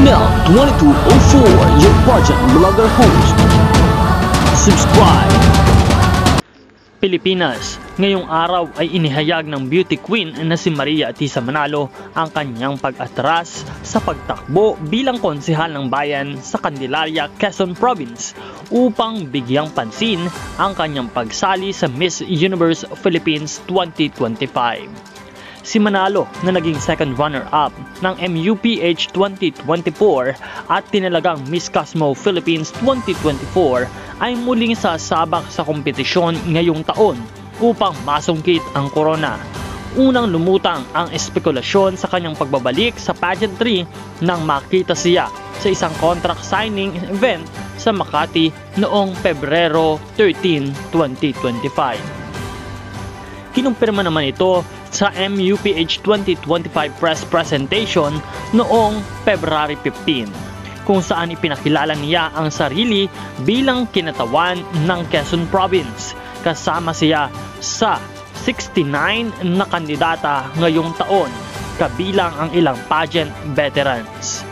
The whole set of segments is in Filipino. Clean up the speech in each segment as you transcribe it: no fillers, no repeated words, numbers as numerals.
Nel 2204, your pageant vlogger host. Subscribe! Pilipinas, ngayong araw ay inihayag ng beauty queen na si Maria Atisa Manalo ang kanyang pag-atras sa pagtakbo bilang konsehal ng bayan sa Candelaria, Quezon Province upang bigyang pansin ang kanyang pagsali sa Miss Universe Philippines 2025. Si Manalo na naging second runner-up ng MUPH 2024 at tinalagang Miss Cosmo Philippines 2024 ay muling sasabak sa kompetisyon ngayong taon upang masungkit ang corona. Unang lumutang ang espekulasyon sa kanyang pagbabalik sa pageantry nang makita siya sa isang contract signing event sa Makati noong Pebrero 13, 2025. Kinumpirma naman ito sa MUPH 2025 press presentation noong February 15, kung saan ipinakilala niya ang sarili bilang kinatawan ng Quezon Province. Kasama siya sa 69 na kandidata ngayong taon, kabilang ang ilang pageant veterans.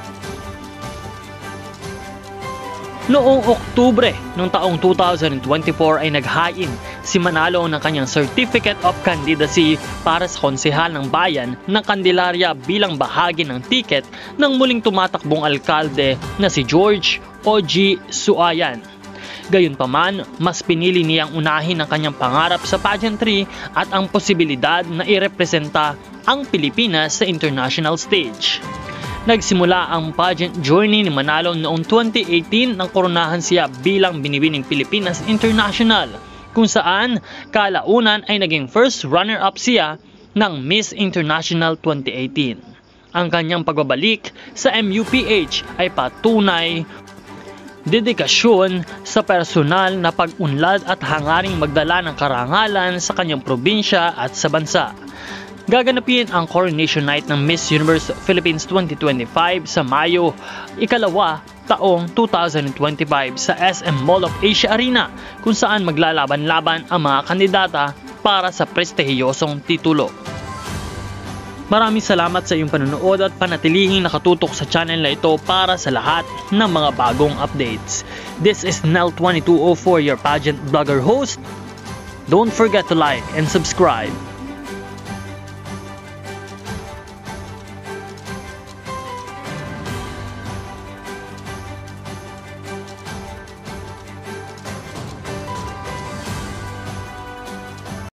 Noong Oktubre ng taong 2024 ay naghain si Manalo ng kanyang Certificate of Candidacy para sa konsehal ng bayan ng Candelaria bilang bahagi ng ticket ng muling tumatakbong alkalde na si George O.G. Suayan. Gayunpaman, mas pinili niyang unahin ang kanyang pangarap sa pageantry at ang posibilidad na irepresenta ang Pilipinas sa international stage. Nagsimula ang pageant journey ni Manalo noong 2018 nang koronahan siya bilang Binibining Pilipinas International, kung saan kalaunan ay naging first runner-up siya ng Miss International 2018. Ang kanyang pagbabalik sa MUPH ay patunay dedikasyon sa personal na pag-unlad at hangaring magdala ng karangalan sa kanyang probinsya at sa bansa. Gaganapin ang Coronation Night ng Miss Universe Philippines 2025 sa Mayo, taong 2025 sa SM Mall of Asia Arena, kung saan maglalaban-laban ang mga kandidata para sa prestihiyosong titulo. Maraming salamat sa iyong panonood at panatilihing nakatutok sa channel na ito para sa lahat ng mga bagong updates. This is Nel 2204, your pageant vlogger host. Don't forget to like and subscribe.